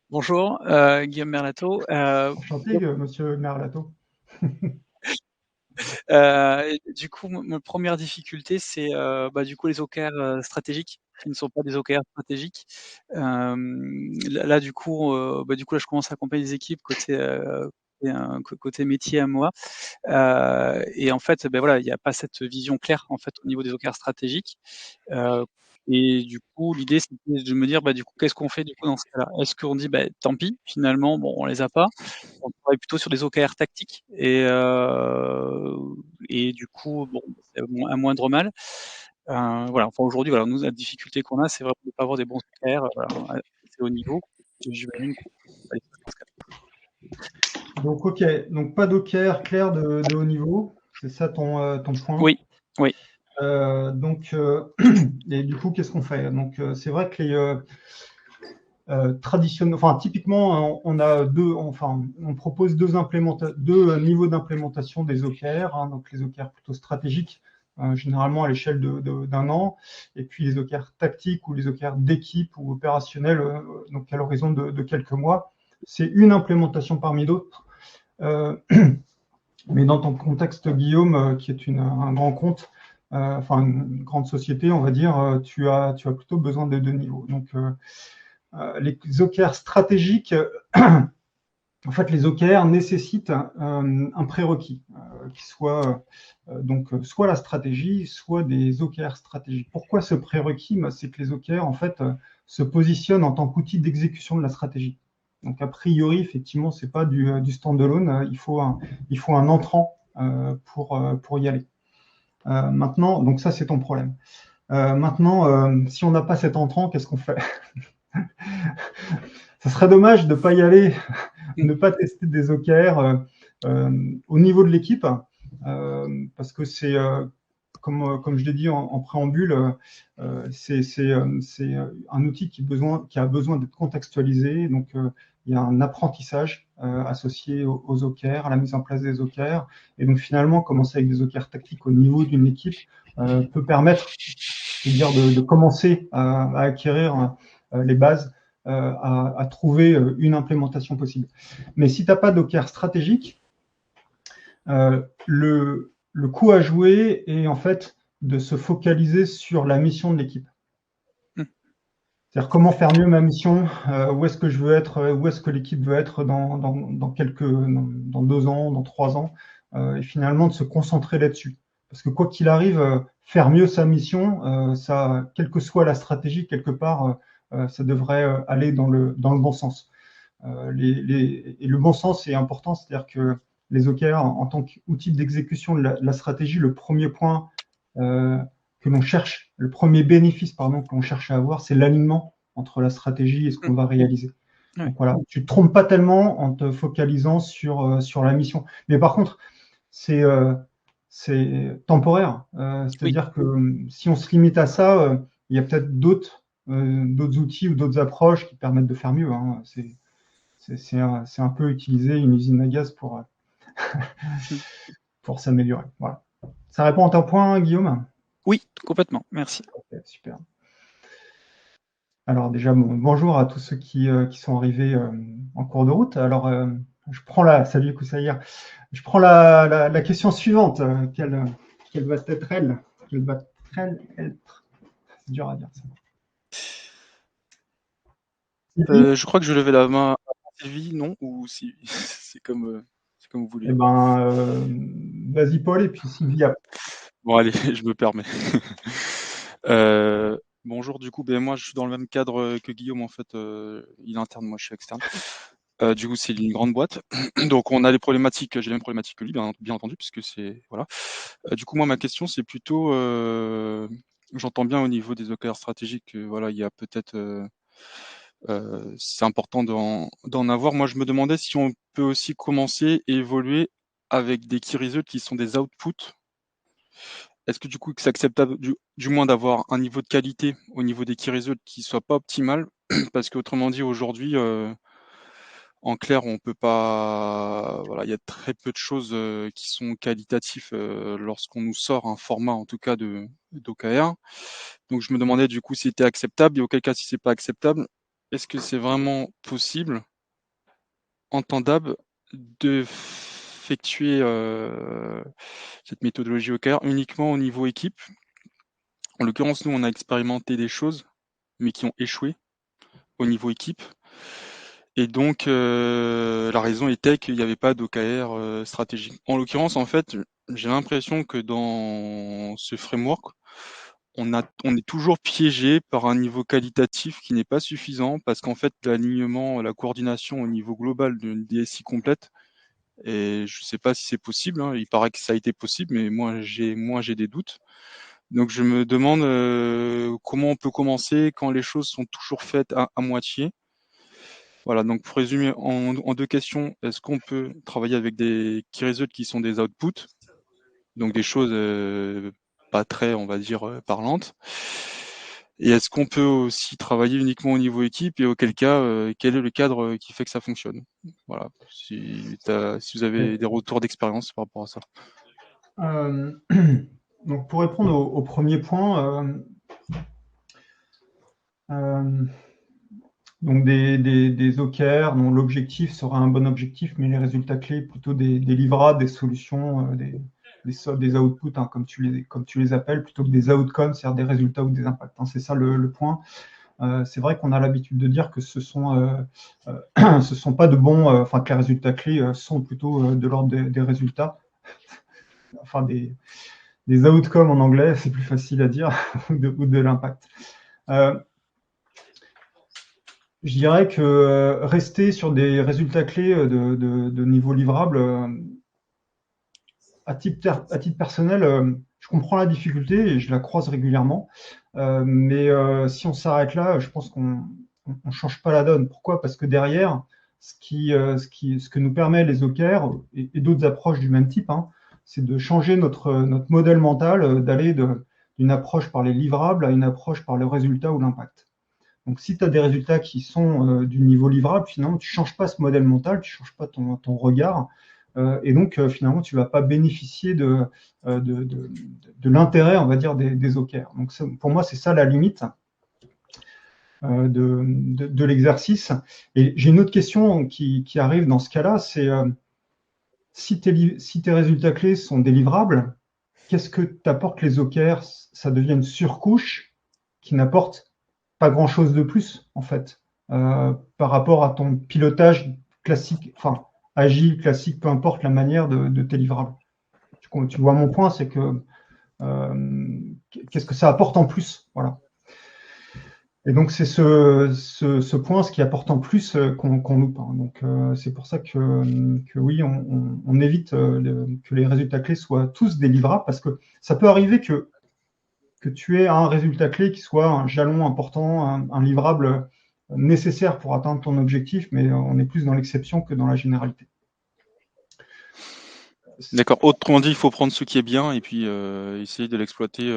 Bonjour, Guillaume Merlato. Enchanté, monsieur Merlato. Du coup, ma première difficulté, c'est du coup les OKR stratégiques qui ne sont pas des OKR stratégiques. Là, du coup, là, je commence à accompagner des équipes côté métier à moi. Et en fait, voilà, il n'y a pas cette vision claire en fait au niveau des OKR stratégiques. Et du coup, l'idée, c'était de me dire, du coup, qu'est-ce qu'on fait du coup dans ce cas-là? Est-ce qu'on dit, tant pis, finalement, bon, on les a pas, on travaille plutôt sur des OKR tactiques et du coup, bon, c'est un moindre mal. Voilà, enfin aujourd'hui, voilà, nous, la difficulté qu'on a, c'est vraiment de ne pas avoir des bons OKR, voilà, c'est au niveau. J'imagine qu'on va aller dans ce cas-là. Donc, ok, donc pas d'OKR clair de haut niveau, c'est ça ton point. Oui, oui. Et du coup, qu'est-ce qu'on fait? Donc, c'est vrai que les traditionnels, enfin, typiquement, on a on propose deux niveaux d'implémentation des OKR, hein, donc les OKR plutôt stratégiques, généralement à l'échelle d'un an, et puis les OKR tactiques ou les OKR d'équipe ou opérationnels, donc à l'horizon de quelques mois. C'est une implémentation parmi d'autres. Mais dans ton contexte, Guillaume, qui est un grand compte, enfin une grande société, on va dire, tu as plutôt besoin de deux niveaux. Donc, les OKR stratégiques, en fait, les OKR nécessitent un prérequis, qui soit soit la stratégie, soit des OKR stratégiques. Pourquoi ce prérequis? C'est que les OKR, en fait, se positionnent en tant qu'outil d'exécution de la stratégie. Donc, a priori, effectivement, c'est pas du standalone. Il faut un entrant pour y aller. Maintenant, donc ça, c'est ton problème. Maintenant, si on n'a pas cet entrant, qu'est-ce qu'on fait? Ça serait dommage de ne pas y aller, ne pas tester des OKR au niveau de l'équipe, parce que c'est, comme je l'ai dit en préambule, c'est un outil qui a besoin d'être contextualisé. Donc, il y a un apprentissage associé aux OKR, à la mise en place des OKR. Et donc, finalement, commencer avec des OKR tactiques au niveau d'une équipe peut permettre, je veux dire, de commencer à acquérir les bases, à trouver une implémentation possible. Mais si tu n'as pas d'OKR stratégique, le coup à jouer est en fait de se focaliser sur la mission de l'équipe. C'est-à-dire comment faire mieux ma mission, où est-ce que je veux être, où est-ce que l'équipe veut être dans 2 ans, dans 3 ans, et finalement de se concentrer là-dessus. Parce que quoi qu'il arrive, faire mieux sa mission, ça, quelle que soit la stratégie, quelque part, ça devrait aller dans le bon sens. Et le bon sens est important, c'est-à-dire que les OKR, en tant qu'outil d'exécution de la stratégie, le premier point que l'on cherche, le premier bénéfice que l'on cherche à avoir, c'est l'alignement entre la stratégie et ce qu'on va réaliser. Ouais. Donc voilà, tu ne te trompes pas tellement en te focalisant sur la mission. Mais par contre, c'est temporaire. C'est-à-dire que si on se limite à ça, il y a peut-être d'autres outils ou d'autres approches qui permettent de faire mieux. Hein. C'est un peu utiliser une usine à gaz pour s'améliorer. Voilà. Ça répond à ton point, Guillaume? Oui, complètement. Merci. Okay, super. Alors déjà, bonjour à tous ceux qui sont arrivés en cours de route. Alors, je prends salut Koussaïr. Je prends la question suivante. Quelle va être elle? Quelle va-t-elle être? C'est dur à dire ça. Je crois que je levais la main à Sylvie, non? Ou si c'est comme vous voulez. Eh ben, vas-y Paul et puis Sylvie. Bon allez, je me permets. Bonjour, du coup, moi je suis dans le même cadre que Guillaume en fait. Il est interne, moi je suis externe. Du coup, c'est une grande boîte. Donc on a les problématiques, j'ai les mêmes problématiques que lui, bien entendu, puisque c'est voilà. Du coup, moi ma question c'est plutôt, j'entends bien au niveau des OKR stratégiques, voilà, il y a peut-être c'est important d'en avoir. Moi, je me demandais si on peut aussi commencer et évoluer avec des key results qui sont des outputs. Est-ce que du coup, c'est acceptable du moins d'avoir un niveau de qualité au niveau des key results qui soit pas optimal? Parce qu'autrement dit, aujourd'hui, En clair, on peut pas. Voilà, il y a très peu de choses qui sont qualitatives lorsqu'on nous sort un format, en tout cas, d'OKR. Donc, je me demandais du coup si c'était acceptable et auquel cas, si c'est pas acceptable, est-ce que c'est vraiment possible, entendable, d'effectuer cette méthodologie OKR uniquement au niveau équipe? En l'occurrence, nous, on a expérimenté des choses, mais qui ont échoué au niveau équipe. Et donc, la raison était qu'il n'y avait pas d'OKR stratégique. En l'occurrence, en fait, j'ai l'impression que dans ce framework, on est toujours piégé par un niveau qualitatif qui n'est pas suffisant parce qu'en fait, l'alignement, la coordination au niveau global d'une DSI complète, et je ne sais pas si c'est possible, hein, il paraît que ça a été possible, mais moi j'ai des doutes. Donc je me demande comment on peut commencer quand les choses sont toujours faites à moitié. Voilà, donc pour résumer en deux questions, est-ce qu'on peut travailler avec des key results qui sont des outputs, donc des choses pas très, on va dire, parlantes? Et est-ce qu'on peut aussi travailler uniquement au niveau équipe et auquel cas, quel est le cadre qui fait que ça fonctionne? Voilà, si vous avez des retours d'expérience par rapport à ça. Euh, donc pour répondre au premier point, donc des OKR dont l'objectif sera un bon objectif, mais les résultats clés plutôt des livrables, des solutions, des outputs, hein, comme tu les appelles, plutôt que des outcomes, c'est-à-dire des résultats ou des impacts, hein. C'est ça le point. C'est vrai qu'on a l'habitude de dire que ce sont pas de bons, enfin que les résultats clés sont plutôt de l'ordre des résultats, enfin des outcomes en anglais, c'est plus facile à dire, ou de l'impact. Je dirais que rester sur des résultats clés de niveau livrable, à titre personnel, je comprends la difficulté et je la croise régulièrement. Mais si on s'arrête là, je pense qu'on ne change pas la donne. Pourquoi? Parce que derrière, ce que nous permet les OKR et d'autres approches du même type, hein, c'est de changer notre modèle mental, d'aller d'une approche par les livrables à une approche par le résultat ou l'impact. Donc, si tu as des résultats qui sont du niveau livrable, finalement, tu ne changes pas ce modèle mental, tu ne changes pas ton regard. Et donc, finalement, tu ne vas pas bénéficier de l'intérêt, on va dire, des OKR. Donc, pour moi, c'est ça la limite de l'exercice. Et j'ai une autre question qui arrive dans ce cas-là, c'est si tes résultats clés sont délivrables, qu'est-ce que t'apportent les OKR? Ça devient une surcouche qui n'apporte pas grand-chose de plus, en fait, par rapport à ton pilotage classique, enfin, agile, classique, peu importe la manière de tes livrables. Tu vois mon point, c'est que qu'est-ce que ça apporte en plus, voilà. Et donc c'est ce point, ce qui apporte en plus qu'on loupe, hein. Donc c'est pour ça que oui, on évite que les résultats clés soient tous délivrables, parce que ça peut arriver que tu aies un résultat clé qui soit un jalon important, un livrable nécessaire pour atteindre ton objectif, mais on est plus dans l'exception que dans la généralité. D'accord. Autrement dit, il faut prendre ce qui est bien et puis essayer de l'exploiter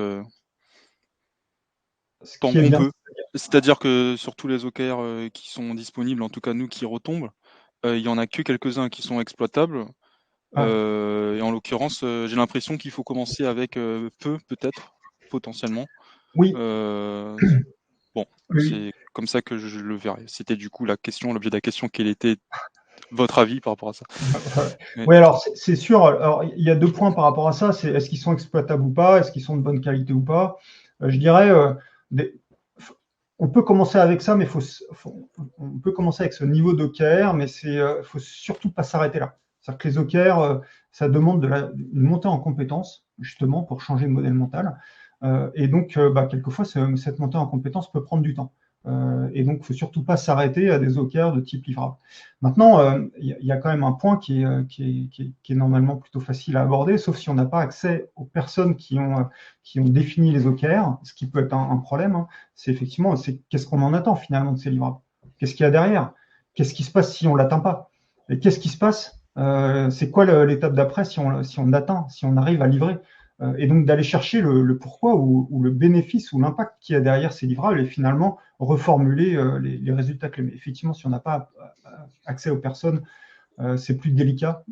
tant qu'on peut. C'est-à-dire que sur tous les OKR qui sont disponibles, en tout cas nous qui retombent, il y en a que quelques-uns qui sont exploitables. Et en l'occurrence, j'ai l'impression qu'il faut commencer avec peu, peut-être, potentiellement. Oui. Bon, c'est comme ça que je le verrai. C'était du coup l'objet de la question, quel était votre avis par rapport à ça? Oui, alors c'est sûr. Alors, il y a deux points par rapport à ça. C'est est-ce qu'ils sont exploitables ou pas? Est-ce qu'ils sont de bonne qualité ou pas? Je dirais, on peut commencer avec ça, mais on peut commencer avec ce niveau d'OKR, mais faut surtout pas s'arrêter là. C'est-à-dire que les OKR, ça demande une montée en compétences, justement, pour changer le modèle mental. Et donc, quelquefois, cette montée en compétences peut prendre du temps. Et donc, il ne faut surtout pas s'arrêter à des OKR de type livrable. Maintenant, il y a quand même un point qui est normalement plutôt facile à aborder, sauf si on n'a pas accès aux personnes qui ont défini les OKR, ce qui peut être un problème, hein. C'est effectivement, qu'est-ce qu'on en attend finalement de ces livrables? Qu'est-ce qu'il y a derrière? Qu'est-ce qui se passe si on ne l'atteint pas? Et qu'est-ce qui se passe? C'est quoi l'étape d'après si on l'atteint, si on arrive à livrer? et donc d'aller chercher le pourquoi ou le bénéfice ou l'impact qu'il y a derrière ces livrables et finalement reformuler les résultats clés. Mais effectivement, si on n'a pas accès aux personnes, c'est plus délicat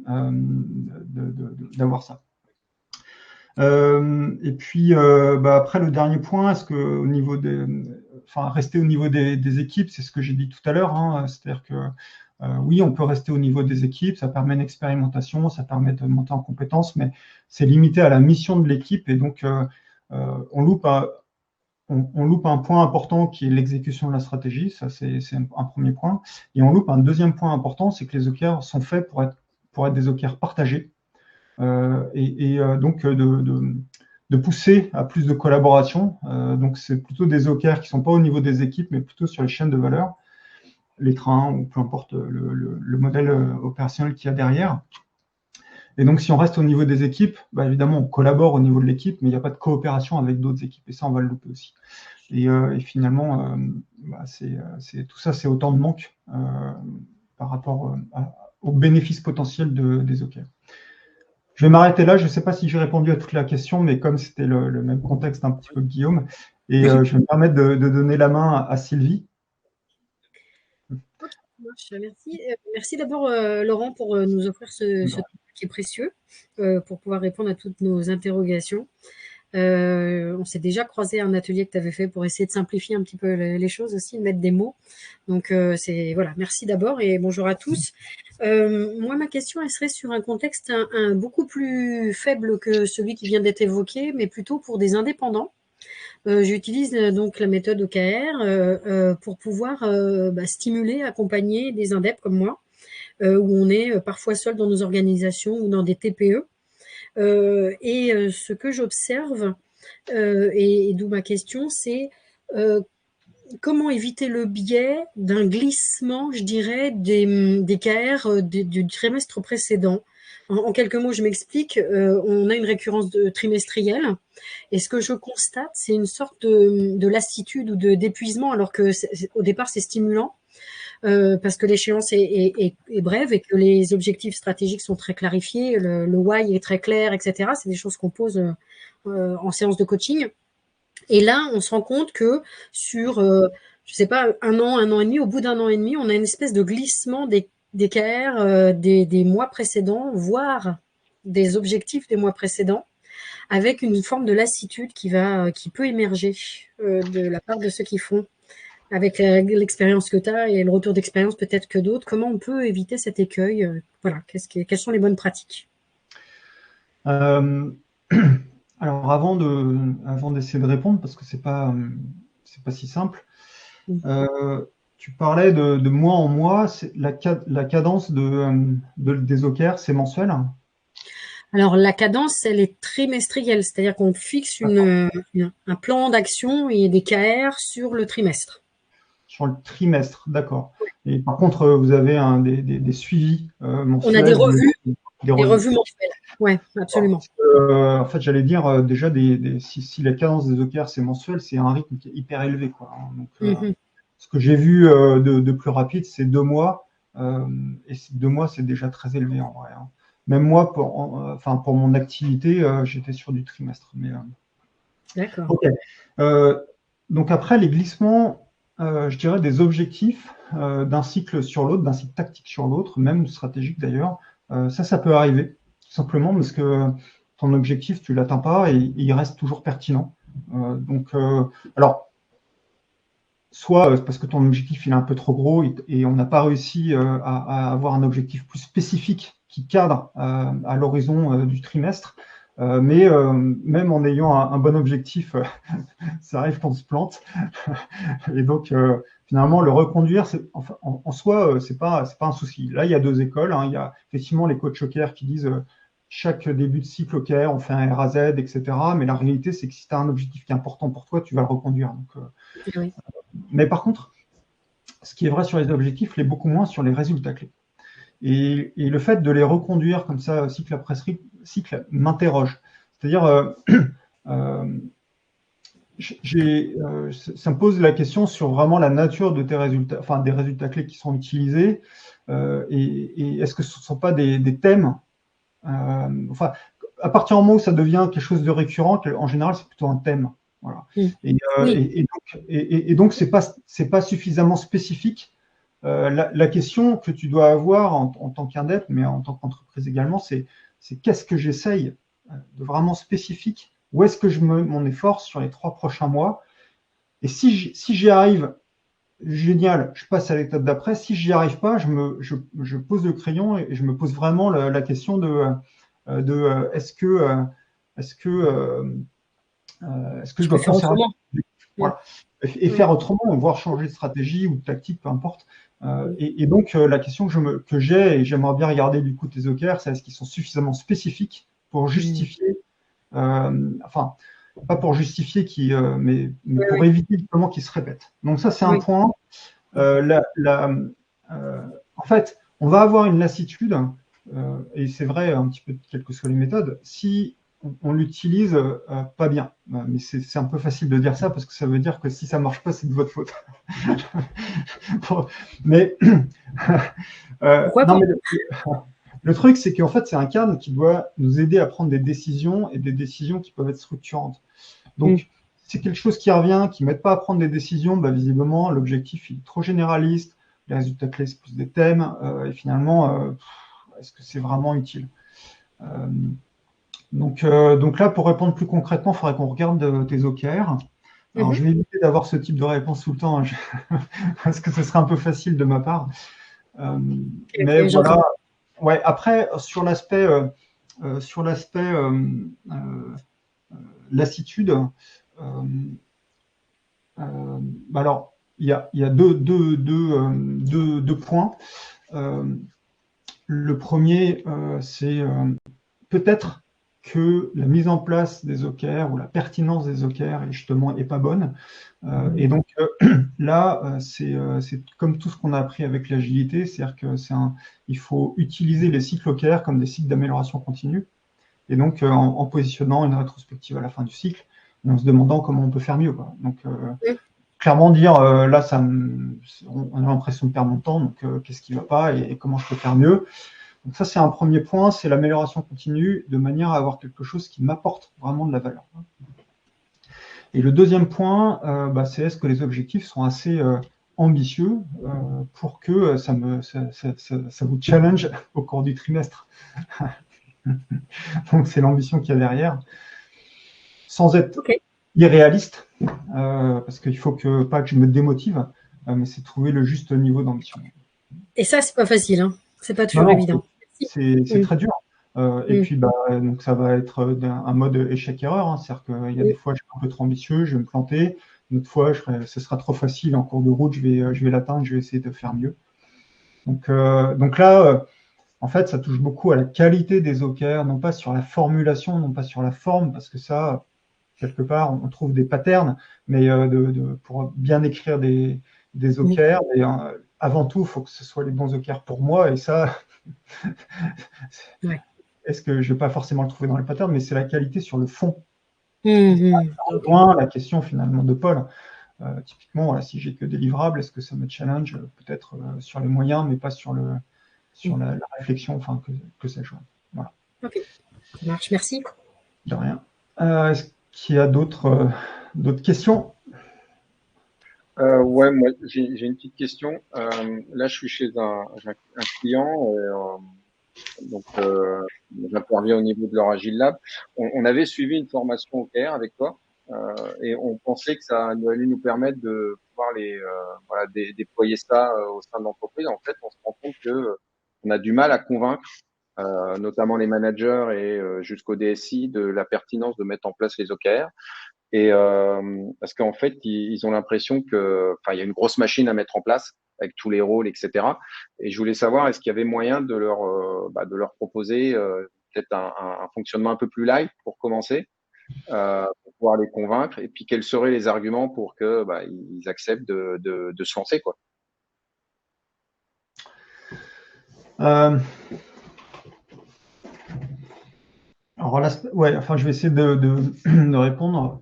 d'avoir ça. Et puis après le dernier point, est-ce que au niveau rester au niveau des équipes, c'est ce que j'ai dit tout à l'heure, hein, c'est-à-dire que oui, on peut rester au niveau des équipes, ça permet une expérimentation, ça permet de monter en compétences, mais c'est limité à la mission de l'équipe et donc on loupe un point important qui est l'exécution de la stratégie, ça c'est un premier point, et on loupe un deuxième point important, c'est que les OKR sont faits pour être des OKR partagés. Donc de pousser à plus de collaboration. Donc c'est plutôt des OKR qui ne sont pas au niveau des équipes, mais plutôt sur les chaînes de valeur, les trains ou peu importe le modèle opérationnel qu'il y a derrière. Et donc si on reste au niveau des équipes, évidemment on collabore au niveau de l'équipe, mais il n'y a pas de coopération avec d'autres équipes. Et ça, on va le louper aussi. Et finalement, tout ça, c'est autant de manque par rapport aux bénéfices potentiels des OKR. Je vais m'arrêter là. Je ne sais pas si j'ai répondu à toute la question, mais comme c'était le même contexte un petit peu que Guillaume, et je vais me permettre de donner la main à Sylvie. Merci. Merci d'abord, Laurent, pour nous offrir ce temps qui est précieux pour pouvoir répondre à toutes nos interrogations. On s'est déjà croisé à un atelier que tu avais fait pour essayer de simplifier un petit peu les choses aussi, de mettre des mots. Donc, voilà, merci d'abord et bonjour à tous. Moi, ma question, elle serait sur un contexte beaucoup plus faible que celui qui vient d'être évoqué, mais plutôt pour des indépendants. J'utilise donc la méthode OKR pour pouvoir stimuler, accompagner des indeps comme moi, où on est parfois seul dans nos organisations ou dans des TPE. Ce que j'observe, et d'où ma question, c'est comment éviter le biais d'un glissement, je dirais, des KR du trimestre précédent. En quelques mots, je m'explique. On a une récurrence trimestrielle. Et ce que je constate, c'est une sorte de lassitude ou d'épuisement, alors que au départ, c'est stimulant. Parce que l'échéance est brève et que les objectifs stratégiques sont très clarifiés, le why est très clair, etc. C'est des choses qu'on pose en séance de coaching. Et là, on se rend compte que sur, je sais pas, un an et demi, au bout d'un an et demi, on a une espèce de glissement des KR des mois précédents, voire des objectifs des mois précédents, avec une forme de lassitude qui peut émerger de la part de ceux qui font. Avec l'expérience que tu as et le retour d'expérience peut-être que d'autres, comment on peut éviter cet écueil? Voilà, quelles sont les bonnes pratiques? Alors, avant d'essayer de répondre, parce que c'est pas si simple, tu parlais de mois en mois, la cadence des OKR, c'est mensuel? Alors, la cadence, elle est trimestrielle, c'est-à-dire qu'on fixe un plan d'action et des KR sur le trimestre. Sur le trimestre, d'accord. Et par contre, vous avez des suivis mensuels. On a des revues mensuelles. Oui, absolument. En fait, j'allais dire, déjà, si la cadence des OKR, c'est mensuel, c'est un rythme qui est hyper élevé, quoi. Donc, ce que j'ai vu de plus rapide, c'est 2 mois. Et 2 mois, c'est déjà très élevé, en vrai. Hein. Même moi, pour mon activité, j'étais sur du trimestre. D'accord. OK. Donc après, les glissements, je dirais des objectifs d'un cycle sur l'autre, d'un cycle tactique sur l'autre, même stratégique d'ailleurs, ça peut arriver, tout simplement parce que ton objectif, tu ne l'atteins pas et il reste toujours pertinent. Alors, soit parce que ton objectif il est un peu trop gros et on n'a pas réussi à avoir un objectif plus spécifique qui cadre à l'horizon du trimestre, mais même en ayant un bon objectif, ça arrive qu'on se plante. Et donc, finalement, le reconduire, en soi, c'est pas un souci. Là, il y a 2 écoles. Hein. Il y a effectivement les coachs OKR qui disent chaque début de cycle OKR, on fait un RAZ, etc. Mais la réalité, c'est que si tu as un objectif qui est important pour toi, tu vas le reconduire. Donc, oui. Mais par contre, ce qui est vrai sur les objectifs l'est beaucoup moins sur les résultats clés. Et le fait de les reconduire comme ça, cycle après cycle, m'interroge. C'est-à-dire, ça me pose la question sur vraiment la nature de tes résultats, enfin des résultats clés qui sont utilisés, et est-ce que ce ne sont pas des thèmes, à partir du moment où ça devient quelque chose de récurrent, en général, c'est plutôt un thème. Voilà. Et donc, c'est pas suffisamment spécifique. La question que tu dois avoir en tant qu'indep, mais en tant qu'entreprise également, c'est qu'est-ce que j'essaye de vraiment spécifique? Où est-ce que je mets mon effort sur les 3 prochains mois? Et si j'y arrive, génial, je passe à l'étape d'après. Si j'y arrive pas, je pose le crayon et je me pose vraiment la question de est-ce que je dois faire conserver autrement. voilà. Et faire autrement, voire changer de stratégie ou de tactique, peu importe. Et donc, la question que j'ai, et j'aimerais bien regarder du coup tes OKR, c'est est-ce qu'ils sont suffisamment spécifiques pour justifier, enfin, pas pour justifier, mais pour éviter justement qu'ils se répètent. Donc ça, c'est un point. En fait, on va avoir une lassitude, et c'est vrai un petit peu quelles que soient les méthodes, si on l'utilise pas bien. Mais c'est un peu facile de dire ça parce que ça veut dire que si ça marche pas, c'est de votre faute. Mais, non, mais le truc, c'est qu'en fait, c'est un cadre qui doit nous aider à prendre des décisions et des décisions qui peuvent être structurantes. Donc, c'est quelque chose qui revient, qui ne m'aide pas à prendre des décisions, bah, visiblement, l'objectif il est trop généraliste, les résultats clés, c'est plus des thèmes, et finalement, est-ce que c'est vraiment utile? Donc là, pour répondre plus concrètement, il faudrait qu'on regarde tes OKR. Alors, je vais éviter d'avoir ce type de réponse tout le temps, parce que ce serait un peu facile de ma part. Mais voilà. Ouais, après, sur l'aspect lassitude, alors, il y a deux points. Le premier, c'est peut-être que la mise en place des OKR ou la pertinence des OKR justement est pas bonne. Et donc là, c'est comme tout ce qu'on a appris avec l'agilité, c'est-à-dire que il faut utiliser les cycles OKR comme des cycles d'amélioration continue. Et donc en positionnant une rétrospective à la fin du cycle, et en se demandant comment on peut faire mieux, quoi. Donc clairement dire là, on a l'impression de perdre mon temps, donc qu'est-ce qui ne va pas et comment je peux faire mieux. Donc ça, c'est un premier point, c'est l'amélioration continue de manière à avoir quelque chose qui m'apporte vraiment de la valeur. Et le deuxième point, c'est est-ce que les objectifs sont assez ambitieux pour que ça vous challenge au cours du trimestre. Donc c'est l'ambition qu'il y a derrière, sans être irréaliste, parce qu'il faut pas que je me démotive, mais c'est trouver le juste niveau d'ambition. Et ça, c'est pas facile, hein. C'est pas toujours évident. C'est très dur. Et puis, donc ça va être un mode échec-erreur. Hein. C'est-à-dire qu'il y a des fois, je suis un peu trop ambitieux, je vais me planter. Une autre fois, ce sera trop facile en cours de route, je vais l'atteindre, je vais essayer de faire mieux. Donc là, en fait, ça touche beaucoup à la qualité des OKR, non pas sur la formulation, non pas sur la forme, parce que ça, quelque part, on trouve des patterns, mais pour bien écrire des OKR, et, avant tout, il faut que ce soit les bons OKR pour moi, et ça, est-ce que je ne vais pas forcément le trouver dans les patterns, mais c'est la qualité sur le fond. La question finalement de Paul. Typiquement, voilà, si j'ai que des livrables, est-ce que ça me challenge peut-être sur les moyens, mais pas sur la réflexion, enfin que sais-je. Voilà. Ok, ça marche, merci. De rien. Est-ce qu'il y a d'autres questions? Ouais, moi j'ai une petite question. Là, je suis chez un client. Donc, j'interviens au niveau de leur Agile Lab. On avait suivi une formation OKR avec toi et on pensait que ça allait nous permettre de pouvoir déployer ça au sein de l'entreprise. En fait, on se rend compte que on a du mal à convaincre, notamment les managers et jusqu'au DSI, de la pertinence de mettre en place les OKR. Et parce qu'en fait, ils ont l'impression que, il y a une grosse machine à mettre en place avec tous les rôles, etc. Et je voulais savoir, est-ce qu'il y avait moyen de leur proposer peut-être un fonctionnement un peu plus light pour commencer, pour pouvoir les convaincre, et puis quels seraient les arguments pour que ils acceptent de se lancer, quoi. Alors là, je vais essayer de répondre.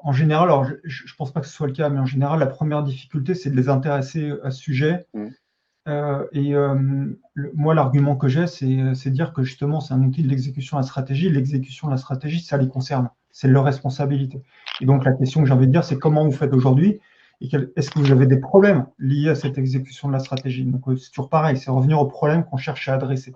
En général, alors je pense pas que ce soit le cas, mais en général, la première difficulté, c'est de les intéresser à ce sujet. Moi, l'argument que j'ai, c'est dire que justement, c'est un outil de l'exécution de la stratégie. L'exécution de la stratégie, ça les concerne. C'est leur responsabilité. Et donc, la question que j'ai envie de dire, c'est comment vous faites aujourd'hui et est-ce que vous avez des problèmes liés à cette exécution de la stratégie? Donc, c'est toujours pareil, c'est revenir aux problèmes qu'on cherche à adresser.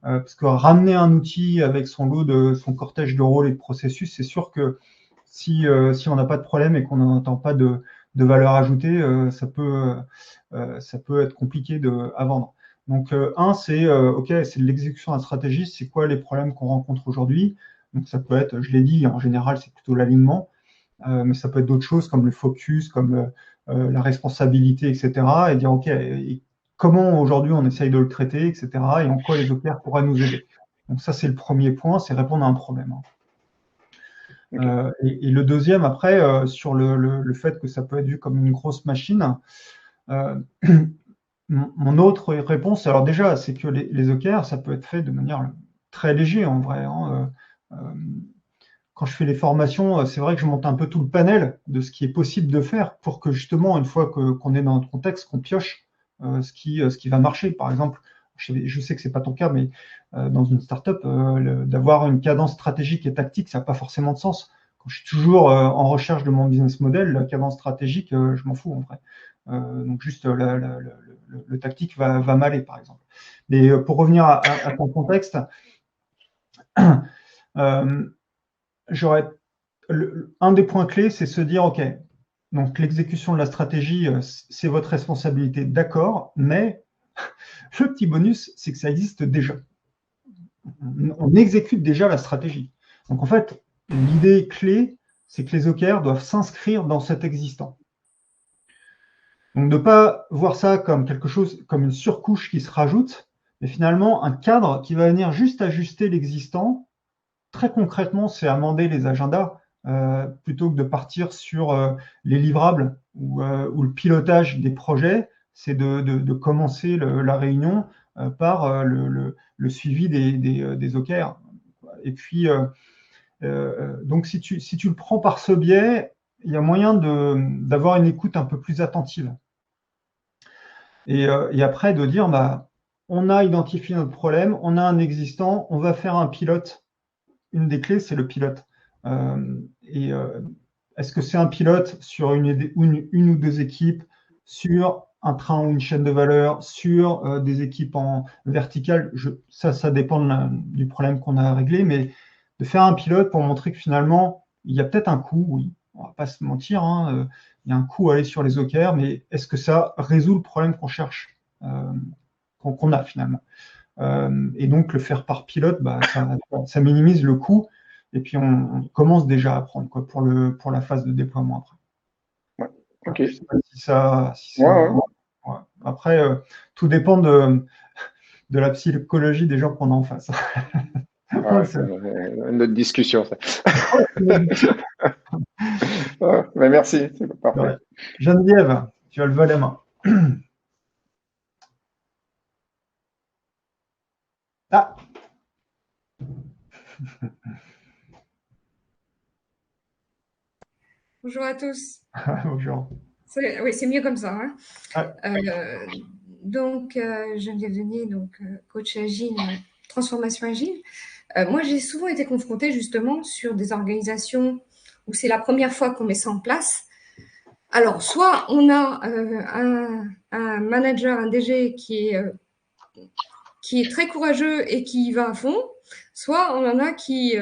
Parce que ramener un outil avec son lot son cortège de rôles et de processus, c'est sûr que si on n'a pas de problème et qu'on n'entend pas de valeur ajoutée, ça peut être compliqué à vendre. Donc, c'est OK, c'est de l'exécution de la stratégie, c'est quoi les problèmes qu'on rencontre aujourd'hui? Donc, ça peut être, je l'ai dit, en général, c'est plutôt l'alignement, mais ça peut être d'autres choses comme le focus, comme la responsabilité, etc. Et dire, OK, et comment aujourd'hui on essaye de le traiter, etc. Et en quoi les OKR pourraient nous aider. Donc, ça, c'est le premier point, c'est répondre à un problème. Okay. Et le deuxième, après, sur le fait que ça peut être vu comme une grosse machine, mon autre réponse, alors déjà, c'est que les OKR, ça peut être fait de manière très légère en vrai. Quand je fais les formations, c'est vrai que je monte un peu tout le panel de ce qui est possible de faire pour que justement, une fois qu'on est dans notre contexte, qu'on pioche ce qui va marcher. Par exemple, je sais que c'est pas ton cas, mais dans une startup, d'avoir une cadence stratégique et tactique, ça n'a pas forcément de sens. Quand je suis toujours en recherche de mon business model, la cadence stratégique, je m'en fous en vrai. Donc juste le tactique va m'aller, par exemple. Mais pour revenir à ton contexte, un des points clés, c'est se dire, OK, donc l'exécution de la stratégie, c'est votre responsabilité, d'accord, mais le petit bonus, c'est que ça existe déjà. On exécute déjà la stratégie. Donc en fait, l'idée clé, c'est que les OKR doivent s'inscrire dans cet existant. Donc de ne pas voir ça comme quelque chose, comme une surcouche qui se rajoute, mais finalement un cadre qui va venir juste ajuster l'existant. Très concrètement, c'est amender les agendas plutôt que de partir sur les livrables ou le pilotage des projets. C'est de commencer la réunion par le suivi des OKR. Et puis, donc si tu le prends par ce biais, il y a moyen d'avoir une écoute un peu plus attentive. Et après, de dire, bah, on a identifié notre problème, on a un existant, on va faire un pilote. Une des clés, c'est le pilote. Est-ce que c'est un pilote sur une ou deux équipes, sur un train ou une chaîne de valeur, sur des équipes en verticale? Ça dépend du problème qu'on a à régler, mais de faire un pilote pour montrer que finalement, il y a peut-être un coût, oui, on ne va pas se mentir, hein, il y a un coût à aller sur les OKR, mais est-ce que ça résout le problème qu'on cherche, qu'on a finalement? Et donc, le faire par pilote, bah, ça minimise le coût. Et puis, on commence déjà à apprendre pour la phase de déploiement après. Ouais. Ok. Je ne sais pas si ça ouais. Après, tout dépend de la psychologie des gens qu'on a en face. Ouais, c'est une autre discussion, ça. Mais merci, c'est parfait. Ouais. Geneviève, tu as levé la main. Ah. Bonjour à tous. Bonjour. Oui, c'est mieux comme ça. Hein. Ouais. Donc, Geneviève Denier, coach agile, transformation agile. Moi, j'ai souvent été confrontée justement sur des organisations où c'est la première fois qu'on met ça en place. Alors, soit on a un manager, un DG qui est très courageux et qui va à fond, soit on en a qui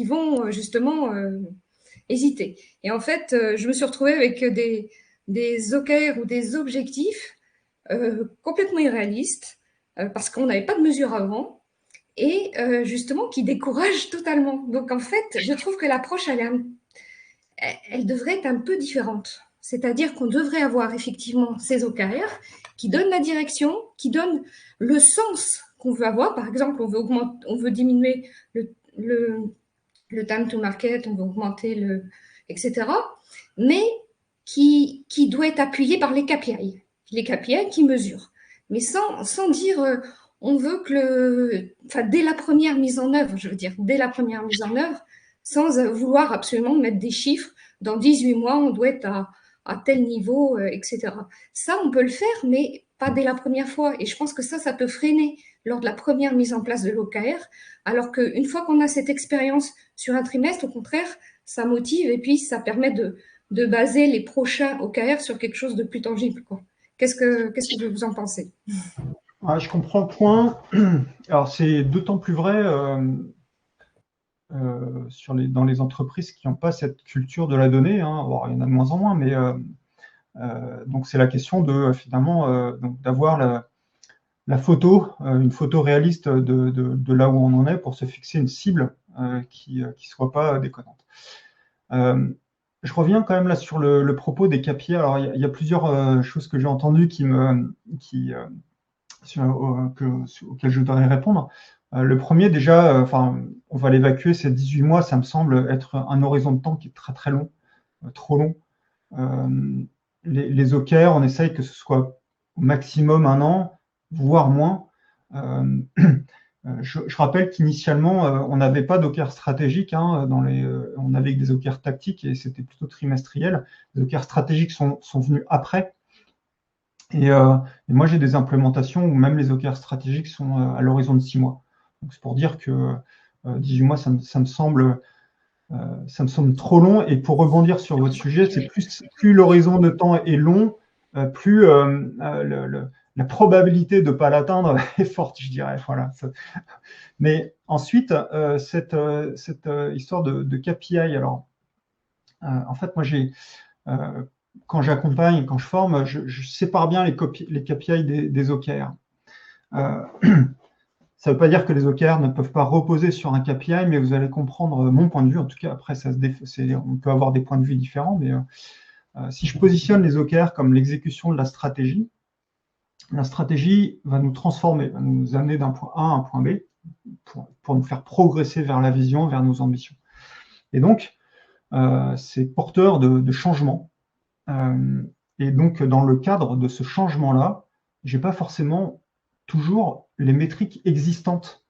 vont justement hésiter. Et en fait, je me suis retrouvée avec des OKR ou des objectifs complètement irréalistes parce qu'on n'avait pas de mesure avant et justement qui découragent totalement. Donc en fait, je trouve que l'approche, elle devrait être un peu différente. C'est-à-dire qu'on devrait avoir effectivement ces OKR qui donnent la direction, qui donnent le sens qu'on veut avoir. Par exemple, on veut diminuer le time to market, on veut augmenter etc. Mais qui doit être appuyé par les KPI. Les KPI qui mesurent. Mais sans dire, on veut que dès la première mise en œuvre, dès la première mise en œuvre, sans vouloir absolument mettre des chiffres. Dans 18 mois, on doit être à tel niveau, etc. Ça, on peut le faire, mais pas dès la première fois. Et je pense que ça peut freiner lors de la première mise en place de l'OKR, alors qu'une fois qu'on a cette expérience sur un trimestre, au contraire, ça motive et puis ça permet de baser les prochains OKR sur quelque chose de plus tangible, quoi. Qu'est-ce que vous en pensez? Je comprends le point. Alors, c'est d'autant plus vrai dans les entreprises qui n'ont pas cette culture de la donnée. Hein. Bon, il y en a de moins en moins, mais donc c'est la question de finalement d'avoir la photo, une photo réaliste de là où on en est pour se fixer une cible qui soit pas déconnante. Je reviens quand même là sur le propos des KPI. Alors il y a plusieurs choses que j'ai entendues auxquelles je voudrais répondre. Le premier déjà, on va l'évacuer, c'est 18 mois, ça me semble être un horizon de temps qui est très très long, trop long. Les OKR, on essaye que ce soit au maximum 1 an, voire moins. Je rappelle qu'initialement, on n'avait pas d'OKR stratégique, hein, on avait des OKR tactiques et c'était plutôt trimestriel. Les OKR stratégiques sont venus après. Et moi, j'ai des implémentations où même les OKR stratégiques sont à l'horizon de 6 mois. Donc, c'est pour dire que 18 mois, ça me semble trop long. Et pour rebondir sur votre sujet, c'est plus l'horizon de temps est long, plus la probabilité de ne pas l'atteindre est forte, je dirais. Voilà. Mais ensuite, cette histoire de KPI, alors, en fait, moi, quand j'accompagne, quand je forme, je sépare bien les KPI des OKR. Ça ne veut pas dire que les OKR ne peuvent pas reposer sur un KPI, mais vous allez comprendre mon point de vue. En tout cas, après, on peut avoir des points de vue différents, mais si je positionne les OKR comme l'exécution de la stratégie va nous transformer, va nous amener d'un point A à un point B pour nous faire progresser vers la vision, vers nos ambitions. Et donc, c'est porteur de changement. Et donc, dans le cadre de ce changement-là, je n'ai pas forcément toujours les métriques existantes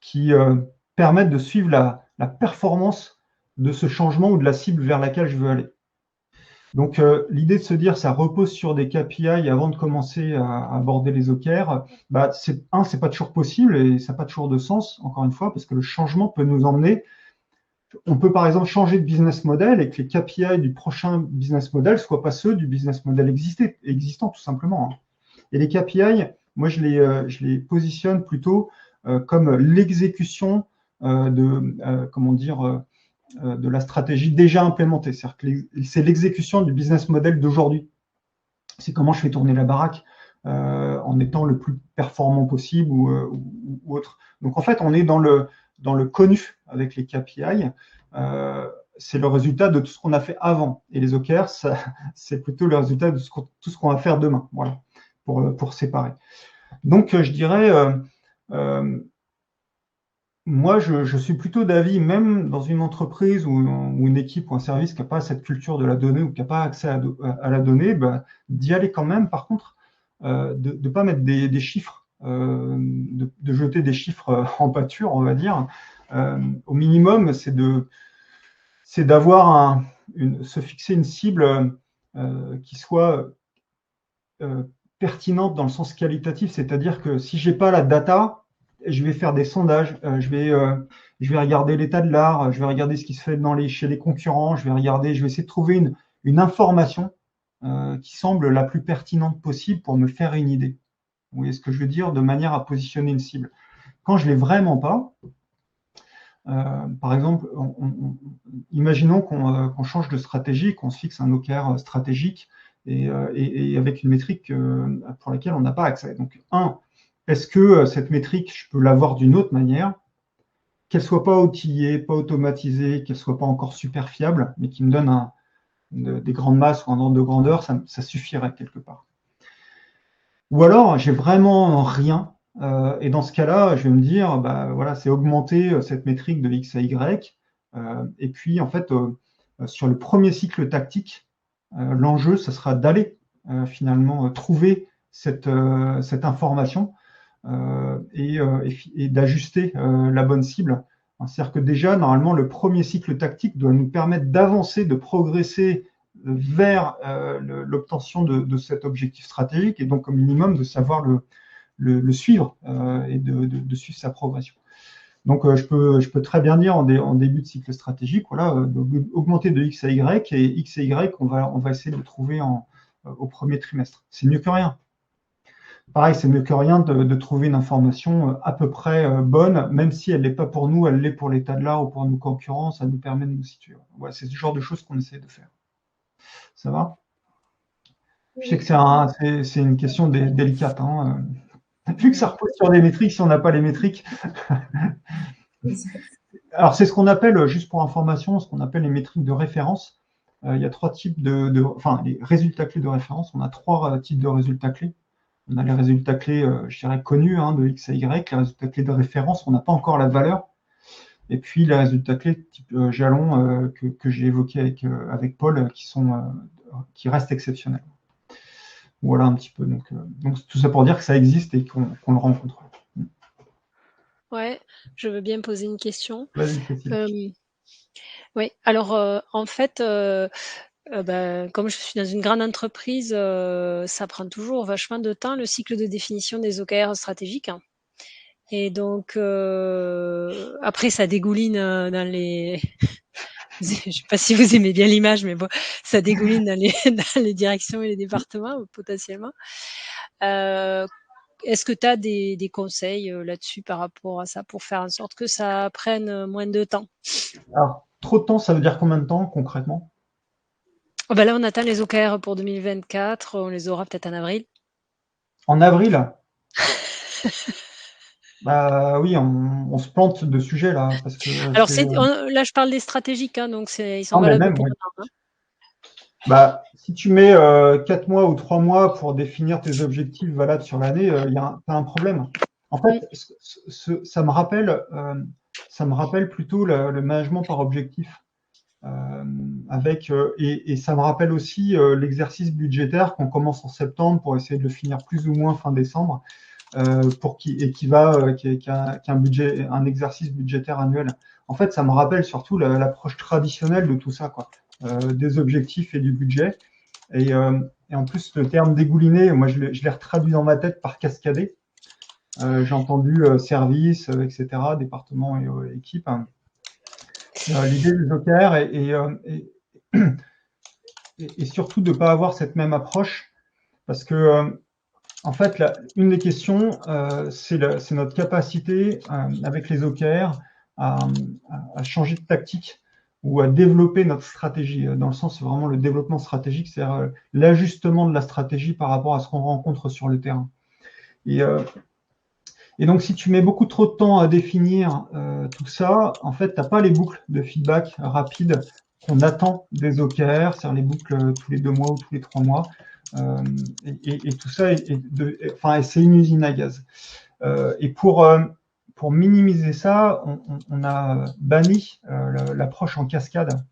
qui permettent de suivre la performance de ce changement ou de la cible vers laquelle je veux aller. Donc, l'idée de se dire ça repose sur des KPI avant de commencer à aborder les OKR, c'est pas toujours possible et ça n'a pas toujours de sens, encore une fois, parce que le changement peut nous emmener. On peut par exemple changer de business model et que les KPI du prochain business model ne soient pas ceux du business model existant, tout simplement. Hein. Et les KPI, moi, je les positionne plutôt comme l'exécution de la stratégie déjà implémentée. C'est-à-dire que c'est l'exécution du business model d'aujourd'hui. C'est comment je fais tourner la baraque en étant le plus performant possible ou autre. Donc, en fait, on est dans le connu avec les KPI. C'est le résultat de tout ce qu'on a fait avant. Et les OKR, c'est plutôt le résultat de tout ce qu'on va faire demain. Voilà, pour séparer. Donc, je dirais, moi, je suis plutôt d'avis, même dans une entreprise ou une équipe ou un service qui n'a pas cette culture de la donnée ou qui n'a pas accès à la donnée, d'y aller quand même. Par contre, de ne pas mettre des chiffres, de jeter des chiffres en pâture, on va dire. Au minimum, c'est d'avoir se fixer une cible qui soit pertinente dans le sens qualitatif, c'est-à-dire que si j'ai pas la data, je vais faire des sondages, je vais regarder l'état de l'art, je vais regarder ce qui se fait chez les concurrents, je vais essayer de trouver une information qui semble la plus pertinente possible pour me faire une idée. Vous voyez ce que je veux dire, de manière à positionner une cible. Quand je l'ai vraiment pas, par exemple, imaginons qu'on change de stratégie, qu'on se fixe un OKR stratégique et avec une métrique pour laquelle on n'a pas accès. Donc, est-ce que cette métrique, je peux l'avoir d'une autre manière, qu'elle soit pas outillée, pas automatisée, qu'elle soit pas encore super fiable, mais qui me donne des grandes masses ou un ordre de grandeur, ça suffirait quelque part. Ou alors, j'ai vraiment rien. Et dans ce cas-là, je vais me dire, voilà, c'est augmenter cette métrique de X à Y. Et puis, en fait, sur le premier cycle tactique, l'enjeu, ce sera d'aller finalement trouver cette information et d'ajuster la bonne cible. C'est-à-dire que déjà, normalement, le premier cycle tactique doit nous permettre d'avancer, de progresser vers l'obtention de cet objectif stratégique, et donc au minimum de savoir le suivre et de suivre sa progression. Donc, je peux très bien dire en début de cycle stratégique, voilà, augmenter de X à Y, et X et Y, on va essayer de trouver au premier trimestre. C'est mieux que rien. Pareil, c'est mieux que rien de trouver une information à peu près bonne, même si elle n'est pas pour nous, elle l'est pour l'état de l'art ou pour nos concurrents, ça nous permet de nous situer. Voilà, c'est ce genre de choses qu'on essaie de faire. Ça va? Je sais que c'est une question délicate, hein. Vu que ça repose sur des métriques, si on n'a pas les métriques. Alors, c'est ce qu'on appelle, juste pour information, ce qu'on appelle les métriques de référence. Il y a 3 types enfin, les résultats clés de référence. On a 3 types de résultats clés. On a les résultats clés, je dirais, connus, hein, de X à Y. Les résultats clés de référence, on n'a pas encore la valeur. Et puis, les résultats clés type jalon que j'ai évoqués avec Paul, qui restent exceptionnels. Voilà un petit peu. Donc tout ça pour dire que ça existe et qu'on le rencontre. Ouais, je veux bien poser une question. Vas-y, Cécile. Oui, alors en fait, comme je suis dans une grande entreprise, ça prend toujours vachement de temps, le cycle de définition des OKR stratégiques. Et donc, après, ça dégouline dans les... Je ne sais pas si vous aimez bien l'image, mais bon, ça dégouline dans les directions et les départements, potentiellement. Est-ce que tu as des conseils là-dessus par rapport à ça, pour faire en sorte que ça prenne moins de temps? Alors, trop de temps, ça veut dire combien de temps, concrètement? Là, on attend les OKR pour 2024. On les aura peut-être en avril. En avril? Bah oui, on se plante de sujet là. Parce que alors, là, je parle des stratégiques, hein, donc ils sont mais valables même, pour oui. maintenant. Hein. Bah, si tu mets 4 mois ou 3 mois pour définir tes objectifs valables sur l'année, t'as un problème. En fait, ça me rappelle plutôt le management par objectif. Et ça me rappelle aussi l'exercice budgétaire qu'on commence en septembre pour essayer de le finir plus ou moins fin décembre, qui a un exercice budgétaire annuel. En fait, ça me rappelle surtout l'approche traditionnelle de tout ça, quoi, des objectifs et du budget. Et en plus, le terme dégouliner, moi, je l'ai retraduit dans ma tête par cascader. J'ai entendu service, etc., département et équipe. L'idée des OKR et surtout de ne pas avoir cette même approche, parce que en fait, une des questions, c'est notre capacité avec les OKR à changer de tactique ou à développer notre stratégie, dans le sens vraiment le développement stratégique, c'est-à-dire l'ajustement de la stratégie par rapport à ce qu'on rencontre sur le terrain. Et donc, si tu mets beaucoup trop de temps à définir tout ça, en fait, tu n'as pas les boucles de feedback rapides qu'on attend des OKR, c'est-à-dire les boucles tous les 2 mois ou tous les 3 mois. Et tout ça, c'est une usine à gaz. Et pour minimiser ça, on a banni l'approche en cascade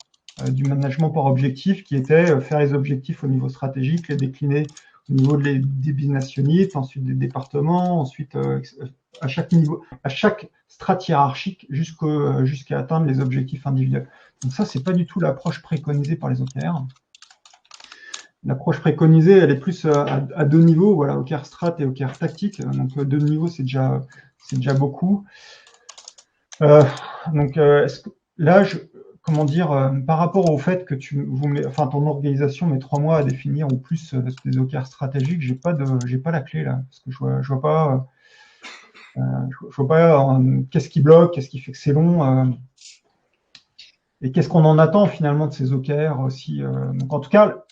du management par objectif, qui était faire les objectifs au niveau stratégique, les décliner au niveau des business units, ensuite des départements, ensuite à chaque niveau, à chaque strate hiérarchique jusqu'à atteindre les objectifs individuels. Donc ça, c'est pas du tout l'approche préconisée par les OKR. L'approche préconisée, elle est plus à 2 niveaux, voilà, OKR strat et OKR tactique. Donc 2 niveaux, c'est déjà beaucoup. Là, comment dire, par rapport au fait que ton organisation met 3 mois à définir ou plus des OKR stratégiques, j'ai pas la clé là, parce que je vois pas qu'est-ce qui bloque, qu'est-ce qui fait que c'est long, et qu'est-ce qu'on en attend finalement de ces OKR aussi. Donc en tout cas,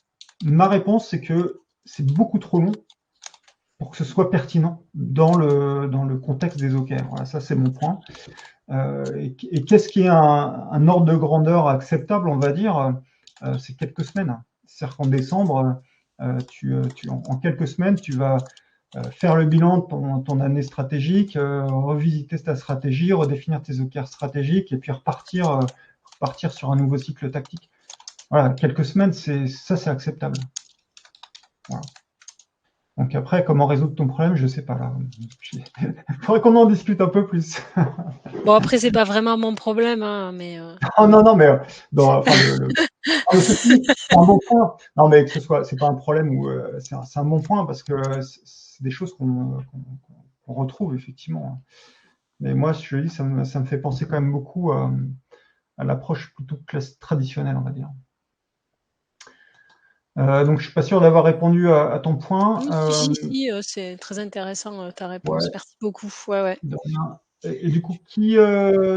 ma réponse, c'est que c'est beaucoup trop long pour que ce soit pertinent dans le contexte des OKR. Voilà, ça c'est mon point. Et qu'est-ce qui est un ordre de grandeur acceptable, on va dire, c'est quelques semaines. C'est-à-dire qu'en décembre, en quelques semaines, tu vas faire le bilan de ton année stratégique, revisiter ta stratégie, redéfinir tes OKR stratégiques et puis repartir sur un nouveau cycle tactique. Voilà, quelques semaines, c'est acceptable. Voilà. Donc après, comment résoudre ton problème, je ne sais pas là. Il faudrait qu'on en discute un peu plus. Bon, après, c'est pas vraiment mon problème, hein, mais Non, mais enfin, ah, mais ceci dit, c'est un bon point. Non, mais que ce soit, c'est pas un problème ou c'est un bon point parce que c'est des choses qu'on retrouve effectivement. Mais moi, je te dis, ça me fait penser quand même beaucoup à l'approche plutôt traditionnelle, on va dire. Donc, je suis pas sûr d'avoir répondu à ton point. Si, c'est très intéressant ta réponse. Ouais. Merci beaucoup. Ouais. De rien. Et du coup, qui avait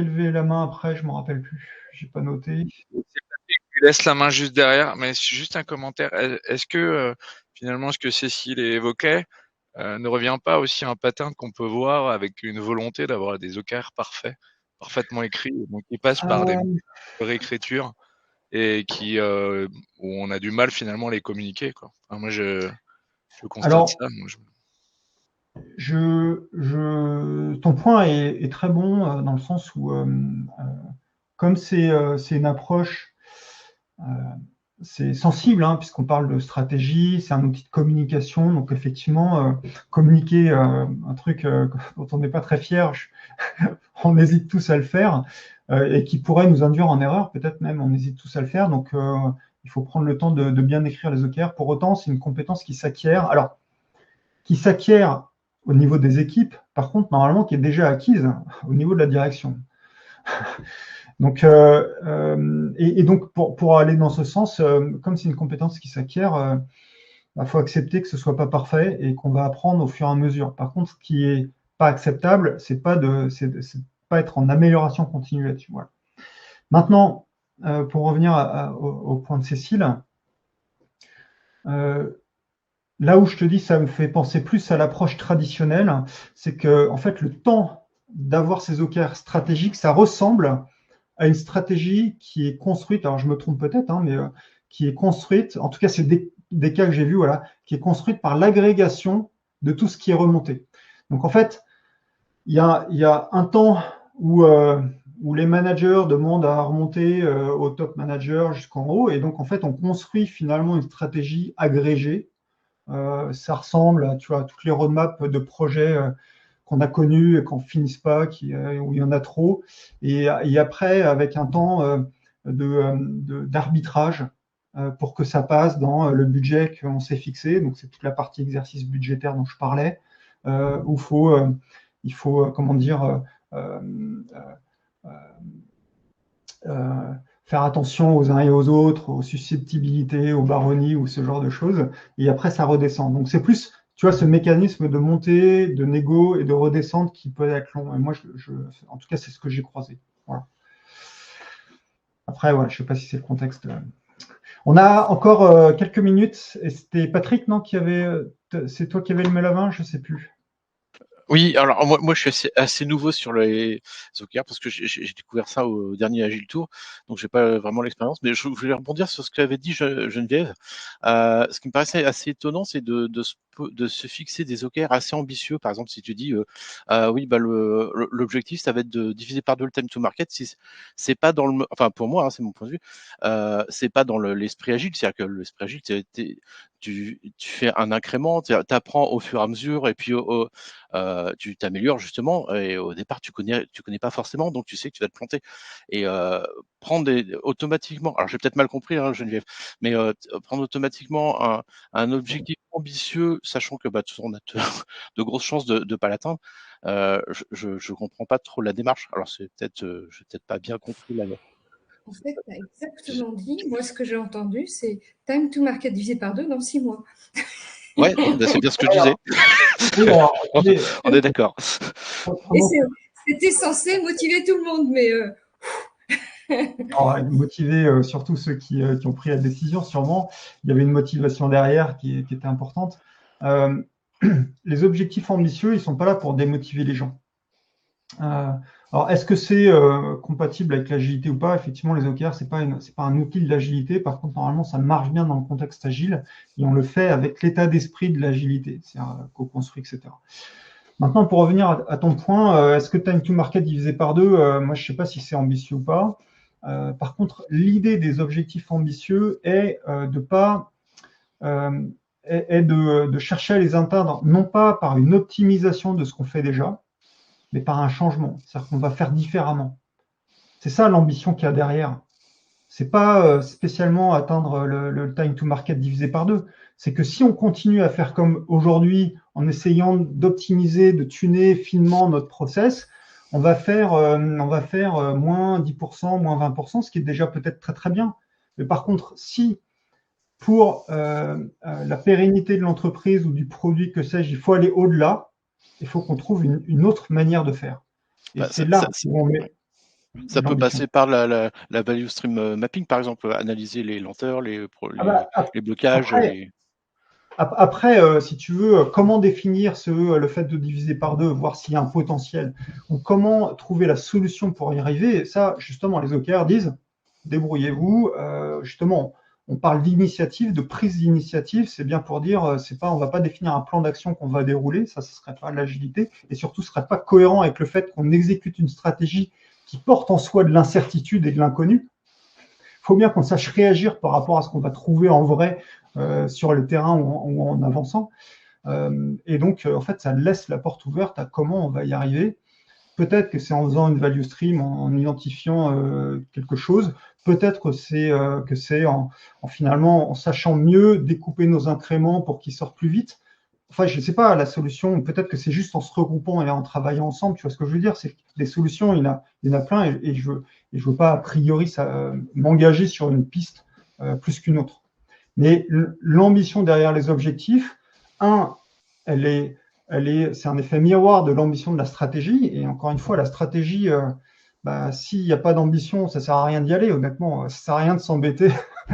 levé la main après? Je m'en rappelle plus. J'ai pas noté. Tu laisses la main juste derrière, mais c'est juste un commentaire. Est-ce que finalement ce que Cécile évoquait ne revient pas aussi à un pattern qu'on peut voir avec une volonté d'avoir des OKR parfaits, parfaitement écrits, donc qui passent par des réécritures et où on a du mal finalement à les communiquer, quoi. Enfin, moi, je constate Alors, ça. ton point est très bon dans le sens où, comme c'est une approche, c'est sensible, hein, puisqu'on parle de stratégie, c'est un outil de communication, donc effectivement, communiquer un truc dont on n'est pas très fier, on hésite tous à le faire, et qui pourrait nous induire en erreur, peut-être même on hésite tous à le faire, donc il faut prendre le temps de bien écrire les OKR. Pour autant, c'est une compétence qui s'acquiert. Alors, qui s'acquiert au niveau des équipes, par contre, normalement, qui est déjà acquise au niveau de la direction. Donc, et donc, pour aller dans ce sens, comme c'est une compétence qui s'acquiert, faut accepter que ce soit pas parfait et qu'on va apprendre au fur et à mesure. Par contre, ce qui est pas acceptable, c'est pas être en amélioration continue là-dessus. Voilà. Maintenant, pour revenir au point de Cécile, là où je te dis, ça me fait penser plus à l'approche traditionnelle, c'est que en fait, le temps d'avoir ces OKR stratégiques, ça ressemble à une stratégie qui est construite, alors je me trompe peut-être, hein, mais qui est construite, en tout cas c'est des cas que j'ai vus, voilà, qui est construite par l'agrégation de tout ce qui est remonté. Donc en fait, il y a un temps où les managers demandent à remonter au top manager jusqu'en haut, et donc en fait on construit finalement une stratégie agrégée. Ça ressemble à, tu vois, toutes les roadmaps de projets qu'on a connus et qu'on ne finisse pas, où il y en a trop. Et après, avec un temps d'arbitrage pour que ça passe dans le budget qu'on s'est fixé. Donc, c'est toute la partie exercice budgétaire dont je parlais, où il faut comment dire, faire attention aux uns et aux autres, aux susceptibilité, aux baronnies ou ce genre de choses. Et après, ça redescend. Donc, c'est plus, tu vois, ce mécanisme de montée, de négo et de redescente qui peut être long. Et moi, en tout cas, c'est ce que j'ai croisé. Voilà. Après, voilà, je ne sais pas si c'est le contexte. On a encore quelques minutes. Et c'était Patrick, non, c'est toi qui avais levé la main, je ne sais plus. Oui, alors moi je suis assez nouveau sur les OKR parce que j'ai découvert ça au dernier Agile Tour, donc j'ai pas vraiment l'expérience, mais je voulais rebondir sur ce qu'avait dit Geneviève. Ce qui me paraissait assez étonnant, c'est de se fixer des OKR assez ambitieux. Par exemple, si tu dis oui, bah l'objectif ça va être de diviser par 2 le time to market, si c'est pas dans le, enfin pour moi, hein, c'est mon point de vue, c'est pas dans l'esprit agile, c'est-à-dire que l'esprit agile, tu fais un incrément, tu apprends au fur et à mesure, et puis tu t'améliores justement, et au départ tu connais pas forcément, donc tu sais que tu vas te planter, et prendre automatiquement, alors j'ai peut-être mal compris, hein, Geneviève, mais prendre automatiquement un objectif ambitieux, sachant que bah, on a de grosses chances de pas l'atteindre, je comprends pas trop la démarche. Alors c'est peut-être, j'ai peut-être pas bien compris la. En fait, tu as exactement dit, moi ce que j'ai entendu, c'est time to market divisé par 2 dans 6 mois. Ouais, c'est bien ce que je disais. On est d'accord. Et c'était censé motiver tout le monde, mais Alors, motiver surtout ceux qui ont pris la décision, sûrement. Il y avait une motivation derrière qui était importante. Les objectifs ambitieux, ils ne sont pas là pour démotiver les gens. Alors, est-ce que c'est compatible avec l'agilité ou pas? Effectivement, les OKR, c'est pas un outil de l'agilité. Par contre, normalement, ça marche bien dans le contexte agile et on le fait avec l'état d'esprit de l'agilité, c'est-à-dire co-construit, etc. Maintenant, pour revenir à ton point, est-ce que time to market divisé par 2, moi, je ne sais pas si c'est ambitieux ou pas. Par contre, l'idée des objectifs ambitieux est de chercher à les atteindre, non pas par une optimisation de ce qu'on fait déjà, mais par un changement. C'est-à-dire qu'on va faire différemment. C'est ça l'ambition qu'il y a derrière. C'est pas spécialement atteindre le time to market divisé par 2. C'est que si on continue à faire comme aujourd'hui, en essayant d'optimiser, de tuner finement notre process, on va faire moins 10%, moins 20%, ce qui est déjà peut-être très très bien. Mais par contre, si pour la pérennité de l'entreprise ou du produit, que sais-je, il faut aller au-delà, il faut qu'on trouve une autre manière de faire. Et c'est là où on met... Ça peut passer par la value stream mapping, par exemple, analyser les lenteurs, les blocages. Après, si tu veux, comment définir le fait de diviser par 2, voir s'il y a un potentiel, ou comment trouver la solution pour y arriver, ça, justement, les OKR disent, débrouillez-vous. Justement, on parle d'initiative, de prise d'initiative, c'est bien pour dire, on ne va pas définir un plan d'action qu'on va dérouler, ça ne serait pas l'agilité, et surtout, ce ne serait pas cohérent avec le fait qu'on exécute une stratégie qui porte en soi de l'incertitude et de l'inconnu. Il faut bien qu'on sache réagir par rapport à ce qu'on va trouver en vrai sur le terrain ou en avançant. Et donc, en fait, ça laisse la porte ouverte à comment on va y arriver. Peut-être que c'est en faisant une value stream, en identifiant quelque chose. Peut-être que c'est en finalement en sachant mieux découper nos incréments pour qu'ils sortent plus vite. Enfin, je ne sais pas, la solution, peut-être que c'est juste en se regroupant et en travaillant ensemble, tu vois ce que je veux dire, c'est que des solutions, il y en a plein, et je veux pas, a priori, m'engager sur une piste plus qu'une autre. Mais l'ambition derrière les objectifs, c'est un effet miroir de l'ambition de la stratégie, et encore une fois, la stratégie, s'il n'y a pas d'ambition, ça ne sert à rien d'y aller, honnêtement, ça ne sert à rien de s'embêter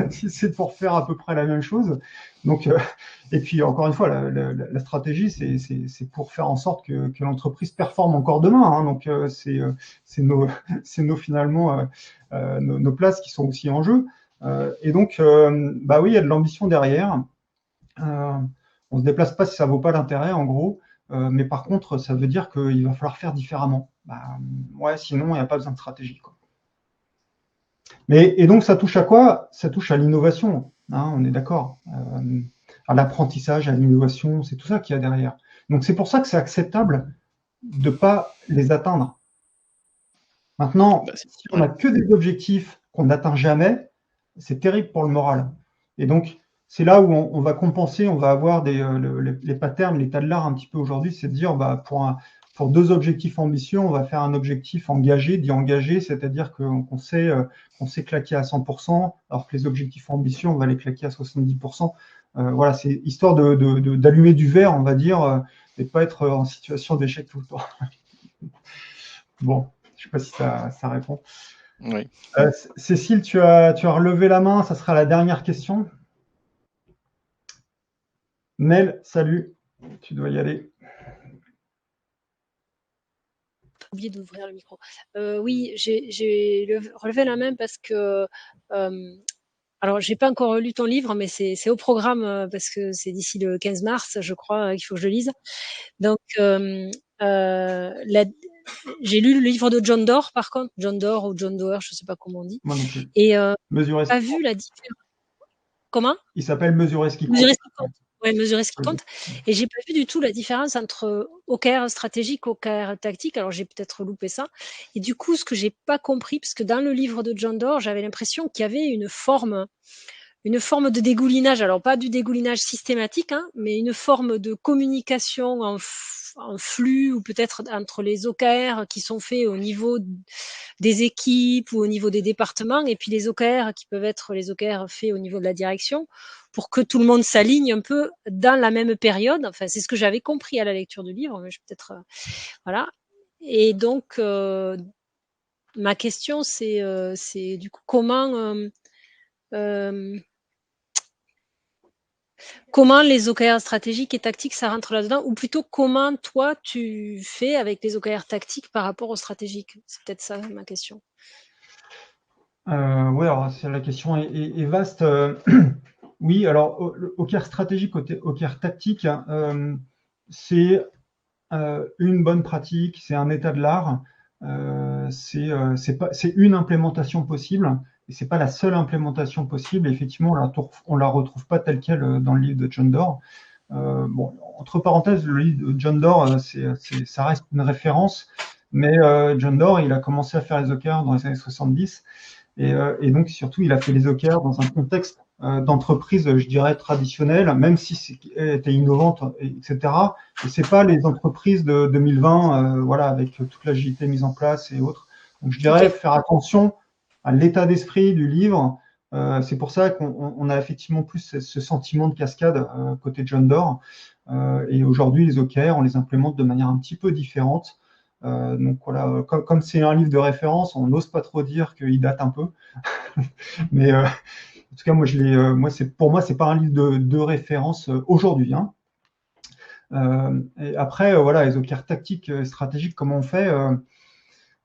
si c'est pour faire à peu près la même chose. Donc, et puis, encore une fois, la stratégie, c'est pour faire en sorte que l'entreprise performe encore demain. Hein. Donc, c'est finalement nos places qui sont aussi en jeu. Et donc, oui, il y a de l'ambition derrière. On ne se déplace pas si ça ne vaut pas l'intérêt, en gros. Mais par contre, ça veut dire qu'il va falloir faire différemment. Sinon, il n'y a pas besoin de stratégie, quoi. Et donc, ça touche à quoi? Ça touche à l'innovation, hein, on est d'accord. À l'apprentissage, à l'innovation, c'est tout ça qu'il y a derrière. Donc, c'est pour ça que c'est acceptable de ne pas les atteindre. Maintenant, si on n'a que des objectifs qu'on n'atteint jamais, c'est terrible pour le moral. Et donc, c'est là où on va compenser, on va avoir les patterns, l'état de l'art un petit peu aujourd'hui, c'est de dire, pour 2 objectifs ambitieux, on va faire un objectif engagé, c'est-à-dire qu'on sait claquer à 100%, alors que les objectifs ambitieux, on va les claquer à 70%. Voilà, c'est histoire d'allumer du verre, on va dire, et pas être en situation d'échec tout le temps. Bon, je ne sais pas si ça répond. Oui. Cécile, tu as relevé la main, ça sera la dernière question. Nel, salut, tu dois y aller. Oublié d'ouvrir le micro. Oui, j'ai relevé la main parce que alors j'ai pas encore lu ton livre, mais c'est au programme parce que c'est d'ici le 15 mars, je crois, qu'il faut que je le lise. Donc j'ai lu le livre de John Doerr, par contre, John Doerr ou John Doerr, je sais pas comment on dit. Moi non plus. Et Mesurer pas vu la différence. Comment? Il s'appelle Mesurer ce qui compte. Mesurer ce qui compte. Ouais, mesurer ce qui compte. Et j'ai pas vu du tout la différence entre OKR stratégique, OKR tactique. Alors j'ai peut-être loupé ça. Et du coup, ce que j'ai pas compris, parce que dans le livre de John Doerr, j'avais l'impression qu'il y avait une forme de dégoulinage. Alors pas du dégoulinage systématique, hein, mais une forme de communication en flux, ou peut-être entre les OKR qui sont faits au niveau des équipes ou au niveau des départements, et puis les OKR qui peuvent être les OKR faits au niveau de la direction, pour que tout le monde s'aligne un peu dans la même période. Enfin, c'est ce que j'avais compris à la lecture du livre, mais je peut-être voilà. Et donc ma question, c'est du coup comment les OKR stratégiques et tactiques, ça rentre là-dedans, ou plutôt comment toi tu fais avec les OKR tactiques par rapport aux stratégiques? C'est peut-être ça ma question. Oui, alors la question est vaste. Oui, alors OKR stratégique, OKR tactique, c'est une bonne pratique, c'est un état de l'art, c'est une implémentation possible, et c'est pas la seule implémentation possible. Et effectivement, on la retrouve pas telle quelle dans le livre de John Doerr. Bon, entre parenthèses, le livre de John Doerr, ça reste une référence. Mais John Doerr, il a commencé à faire les OKR dans les années 70. Et donc, surtout, il a fait les OKR dans un contexte d'entreprise, je dirais, traditionnelle, même si c'était innovante, etc. Et c'est pas les entreprises de 2020, voilà, avec toute l'agilité mise en place et autres. Donc, je dirais faire attention à l'état d'esprit du livre. C'est pour ça qu'on a effectivement plus ce sentiment de cascade côté John Doerr. Et aujourd'hui, les OKR, on les implémente de manière un petit peu différente. Donc voilà, comme c'est un livre de référence, on n'ose pas trop dire qu'il date un peu. Mais en tout cas, pour moi, c'est pas un livre de référence aujourd'hui. Hein. Et après, voilà, les OKR tactiques et stratégiques, comment on fait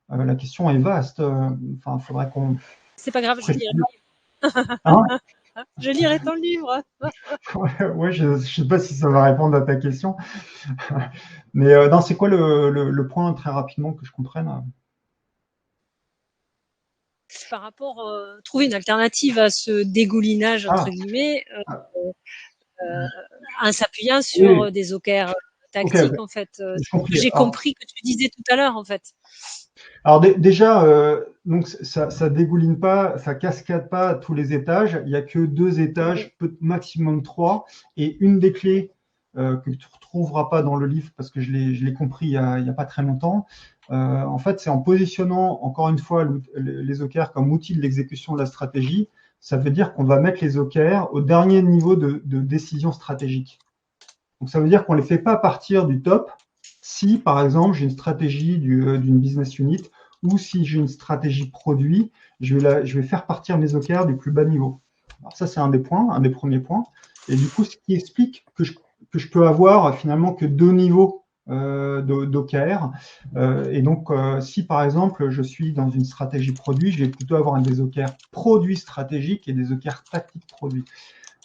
la question est vaste. Enfin, faudrait qu'on. C'est pas grave, je lirai. Hein je lirai ton livre. Ouais, je sais pas si ça va répondre à ta question. Mais non, c'est quoi le point très rapidement que je comprenne? Par rapport trouver une alternative à ce dégoulinage entre guillemets en s'appuyant sur des OKR tactiques en fait. J'ai compris que tu disais tout à l'heure en fait. Alors déjà, donc ça dégouline pas, ça cascade pas tous les étages. Il y a que 2 étages, maximum 3, et une des clés que tu retrouveras pas dans le livre parce que je l'ai compris il y a pas très longtemps. En fait, c'est en positionnant encore une fois les OKR comme outil de l'exécution de la stratégie. Ça veut dire qu'on va mettre les OKR au dernier niveau de décision stratégique. Donc ça veut dire qu'on les fait pas partir du top. Si, par exemple, j'ai une stratégie d'une business unit ou si j'ai une stratégie produit, je vais faire partir mes OKR du plus bas niveau. Alors ça, c'est un des premiers points. Et du coup, ce qui explique que je peux avoir finalement que 2 niveaux d'OKR. Et donc, si par exemple, je suis dans une stratégie produit, je vais plutôt avoir des OKR produits stratégiques et des OKR tactiques produits.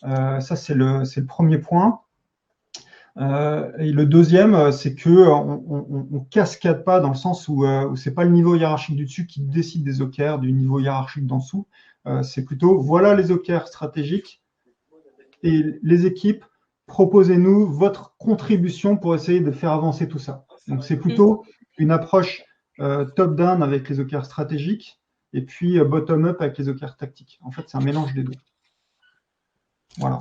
Ça, c'est le premier point. Et le deuxième, c'est que on cascade pas dans le sens où c'est pas le niveau hiérarchique du dessus qui décide des OKR du niveau hiérarchique d'en dessous. C'est plutôt voilà les OKR stratégiques et les équipes, proposez-nous votre contribution pour essayer de faire avancer tout ça. Donc c'est plutôt une approche top-down avec les OKR stratégiques et puis bottom-up avec les OKR tactiques. En fait, c'est un mélange des deux. Voilà.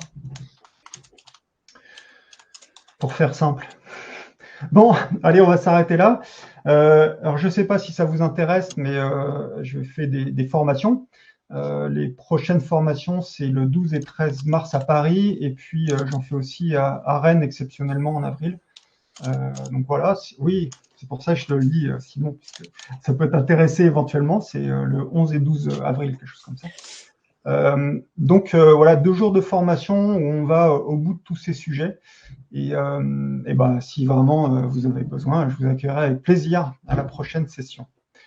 Pour faire simple. Bon, allez, on va s'arrêter là. Alors, je ne sais pas si ça vous intéresse, mais je fais des formations. Les prochaines formations, c'est le 12 et 13 mars à Paris, et puis j'en fais aussi à Rennes, exceptionnellement, en avril. Donc voilà, oui, c'est pour ça que je le dis, Simon, puisque ça peut t'intéresser éventuellement. C'est le 11 et 12 avril, quelque chose comme ça. Donc voilà, 2 jours de formation où on va au bout de tous ces sujets. Et ben, si vraiment vous avez besoin, je vous accueillerai avec plaisir à la prochaine session.